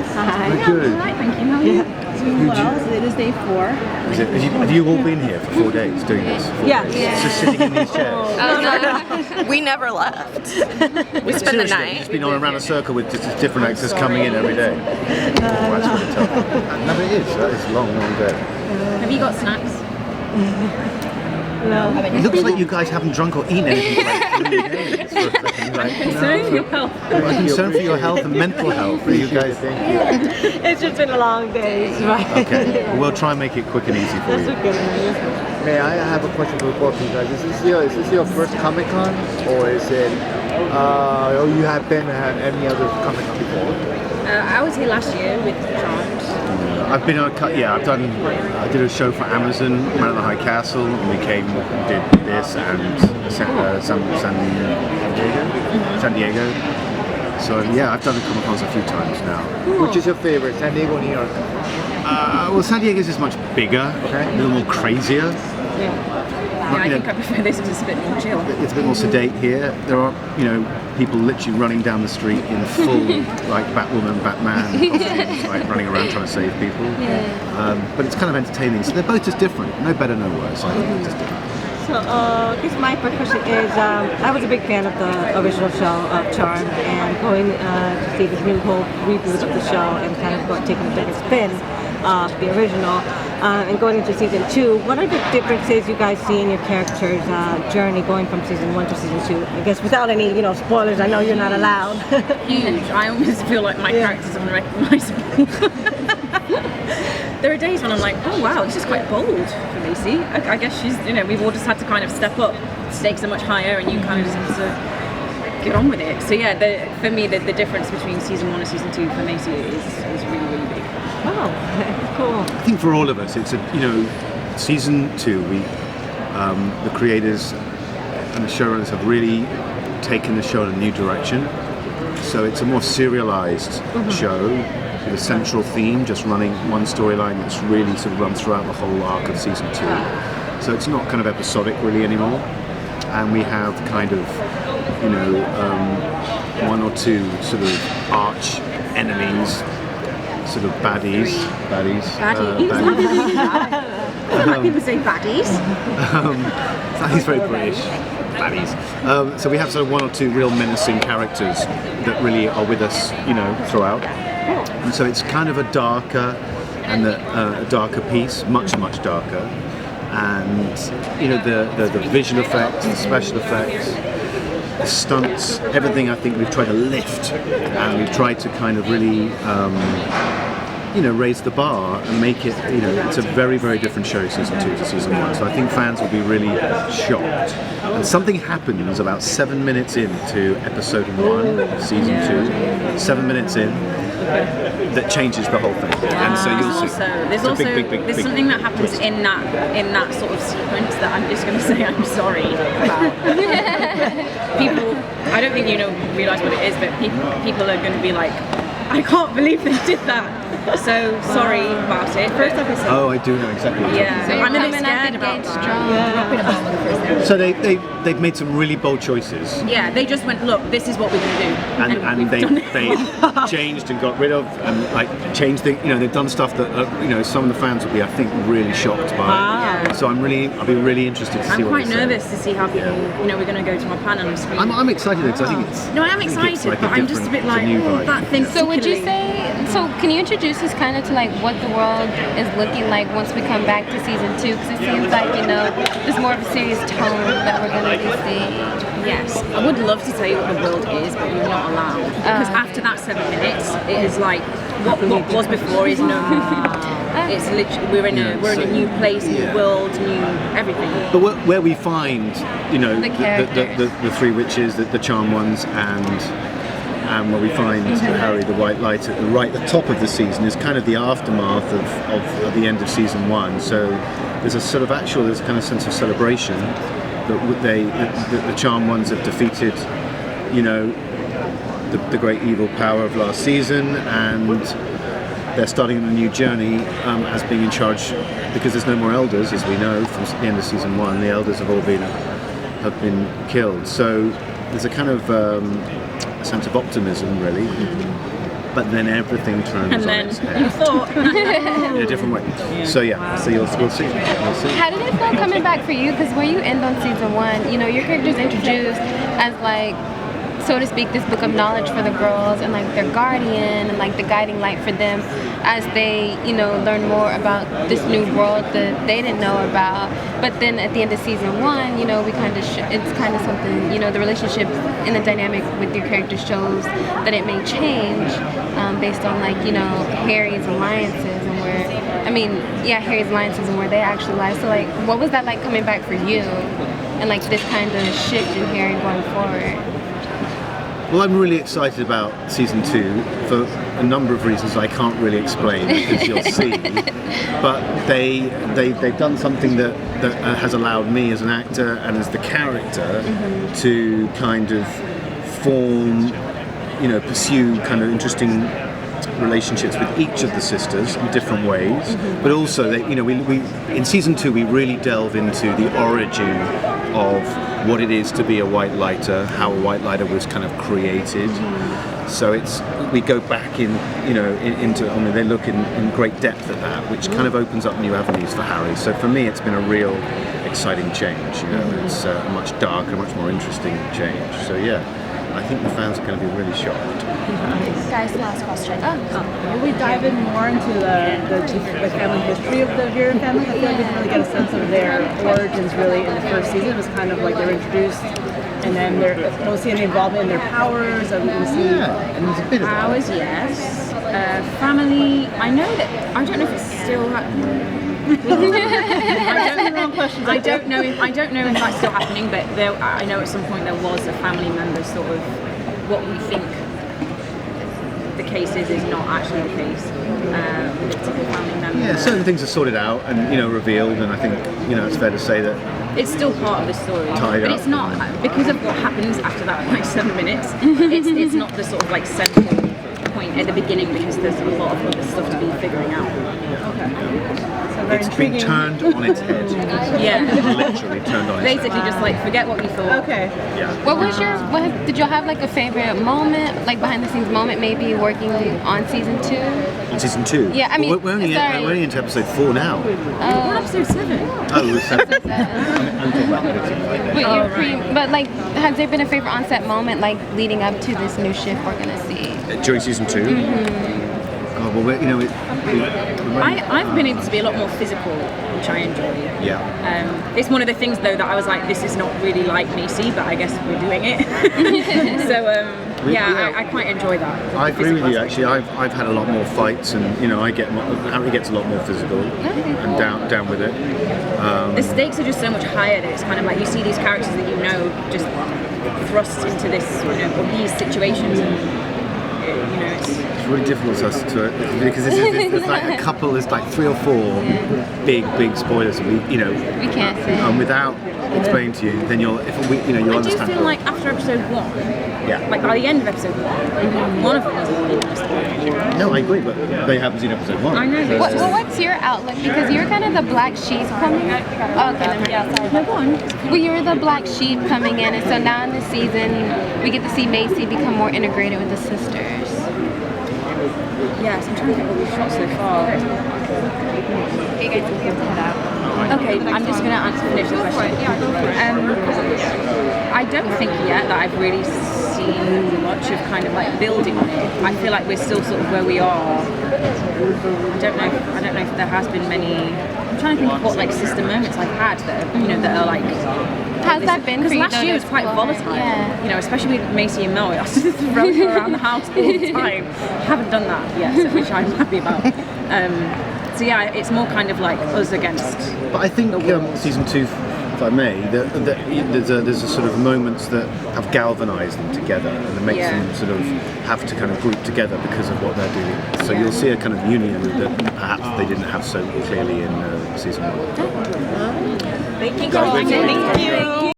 guys? Hi. Very good. All right, thank you. How are you? Doing well. It is day 4. Have you all been here for 4 days doing this? Yeah. Just sitting in these chairs? We never left. We spent the Seriously, night. you've just been on around a circle with just different actors coming in every day. That's really tough. No, it is. That is a long, long day. Have you got snacks? No. It looks like you guys haven't drunk or eaten anything for like 3 days. Concerned for your health. I'm concerned for your health and mental health. Are you guys? It's just been a long day. Right? Okay, we'll try and make it quick and easy for That's you. okay. May I have a question for both of you guys? Is this your first Comic Con, or is it? You have been at any other Comic Con before? I was here last year with Charmed. I've been on a cut. Yeah, I did a show for Amazon, Man of the High Castle, and we came and did this and San Diego. So yeah, I've done the Comic Cons a few times now. Cool. Which is your favorite, San Diego or New York? Well, San Diego's is much bigger, a little more crazier. I think I prefer this because it's a bit more chill. It's a bit more sedate here. There are, people literally running down the street in full, like Batwoman, Batman costumes, like running around trying to save people. But it's kind of entertaining. So they're both just different. No better, no worse. I think it's just different. So, I guess my first question is, I was a big fan of the original show of Charmed, and going to see this new whole reboot of the show and kind of taking a different spin of the original, and going into season 2, what are the differences you guys see in your character's journey going from season 1 to season 2? I guess without any, spoilers. I know you're not allowed. Huge. I almost feel like my character's unrecognizable. There are days when I'm like, oh wow, this is quite bold for Macy. I guess she's, we've all just had to kind of step up. Stakes are much higher, and you kind of just have to get on with it. So yeah, for me, the difference between season 1 and season 2 for Macy is really, really big. Oh, cool. I think for all of us, it's season 2. The creators and the showrunners have really taken the show in a new direction. So it's a more serialized show with a central theme, just running one storyline that's really sort of runs throughout the whole arc of season 2. So it's not kind of episodic really anymore. And we have kind of, one or two sort of arch enemies. Sort of baddies. People say baddies. He's very British. Baddies. So we have sort of one or two real menacing characters that really are with us, throughout. And so it's kind of a darker piece, much darker. And the visual effects, the special effects, the stunts, everything I think we've tried to lift, and we've tried to kind of really raise the bar and make it, it's a very, very different show season 2 to season 1. So I think fans will be really shocked. And something happens about 7 minutes into episode 1 of season 2, 7 minutes in, that changes the whole thing. And so you'll see. There's something that happens in that sort of sequence that I'm just going to say I'm sorry about. People, I don't think realise what it is, but people are going to be like, I can't believe they did that. So sorry about it. First episode. Oh, I do know exactly. Yeah, so I'm a bit scared about that. So they've made some really bold choices. Yeah, they just went, look, this is what we're going to do, and they changed and got rid of and changed the. They've done stuff that some of the fans will be, I think, really shocked by. Wow. So I'll be really interested to see. I'm what quite nervous to see how people. We're going to go to my panel and screen. I'm excited because I think it's. No, I am excited, but I'm just a bit like, that thing. So would you say? So can you introduce us kind of to what the world is looking like once we come back to season 2? Because it seems like there's more of a serious tone that we're going to be seeing. Yes, I would love to tell you what the world is, but we're not allowed. Because after that 7 minutes, it is like what was before is no more. It's literally we're in a new place, new world, new everything. But where we find the three witches, the charm ones, and where we find Harry the White Light at the top of the season is kind of the aftermath of the end of season 1. So there's a kind of sense of celebration that the charm ones have defeated, the great evil power of last season, and they're starting a new journey as being in charge, because there's no more elders, as we know from the end of season 1. The elders have all been killed. So there's a kind of sense of optimism, really. but then everything turns And on then its you head thought. in a different way. So so we'll see. We'll see. How did it feel coming back for you? Because where you end on season 1, you know, your character's introduced as like, so to speak, this book of knowledge for the girls and like their guardian and like the guiding light for them as they, you know, learn more about this new world that they didn't know about. But then at the end of season 1, you know, we kind of it's kind of something, you know, the relationship and the dynamic with your character shows that it may change based on like, you know, Harry's alliances and where, I mean, yeah, Harry's alliances and where they actually lie. So like, what was that like coming back for you and like this kind of shift in Harry going forward? Well, I'm really excited about season 2 for a number of reasons I can't really explain, as you'll see. But they've done something that has allowed me as an actor and as the character to kind of form, you know, pursue kind of interesting relationships with each of the sisters in different ways. But also, you know, we in season 2 we really delve into the origin of what it is to be a white lighter, how a white lighter was kind of created. So we go back in, you know, into, I mean, they look in great depth at that, which kind of opens up new avenues for Harry. So for me, it's been a real exciting change. You know, it's a much darker, much more interesting change. So yeah, I think the fans are going to be really shocked. Guys, last question. Will we dive in more into the family history of the Vera family? I feel like we didn't really get a sense of their origins really in the first season. It was kind of like they were introduced, and then don't see any involvement in their powers. And we see And there's a bit of that. Powers, yes. Family, I know that, I don't know if it's still happening. I don't know if that's still happening, but I know at some point there was a family member sort of what we think the case is not actually the case. With a particular family member. Yeah, certain things are sorted out and, you know, revealed, and I think, you know, it's fair to say that it's still part of the story, Tied but up. it's not because of what happens after that like 7 minutes. It's not the sort of like central point at the beginning because there's a lot of other stuff to be figuring out. it's been turned on its head. Yeah, Literally turned on its head. basically just like forget what you thought. Okay. Yeah. What was did you have like a favorite moment, like behind the scenes moment, maybe working on season 2? On season 2? Yeah, I mean, Well, we're only into episode 4 now. We're on episode 7. Oh, so I'm talking about editing right there. But, but like, has there been a favorite on-set moment, like leading up to this new shift we're gonna see? During season 2? God, well, you know, I've been able to be a lot more physical, which I enjoy. yeah. It's one of the things though that I was like, this is not really like Macy, but I guess we're doing it. So I quite enjoy that. I agree with you. Actually, I've had a lot more fights, and you know, Harry gets a lot more physical and down with it. The stakes are just so much higher that it's kind of like you see these characters that you know just thrust into this, you know, or these situations, and you know, it's really difficult to because there's like a couple, there's like 3 or 4 big spoilers that we can't say. Without explaining to you, then you'll I do understand. feel like after episode 1, like by the end of episode 1 of them was a really nice. No, I agree, but they haven't seen episode 1. I know. What's your outlook? Because you're kind of the black sheep coming. Oh, okay, Go on. well, you're the black sheep coming in, and so now in this season, we get to see Macy become more integrated with the sisters. Yes, I'm trying to think what we've shot so far. Okay, I'm just going to finish the question. I don't think yet that I've really seen much of kind of like building on it. I feel like we're still sort of where we are. I don't know if there has been many. I'm trying to think of what like sister moments I've had that are like. How's that been for you? Last year was quite volatile. Yeah. You know, especially with Macy and Mel. I was just throwing her around the house all the time. Haven't done that yet, which I'm happy about. So yeah, it's more kind of like us against. But I think season 2, if I may, there's a sort of moments that have galvanised them together, and it makes them sort of have to kind of group together because of what they're doing. So you'll see a kind of union that perhaps they didn't have so clearly in season 1. Thank you.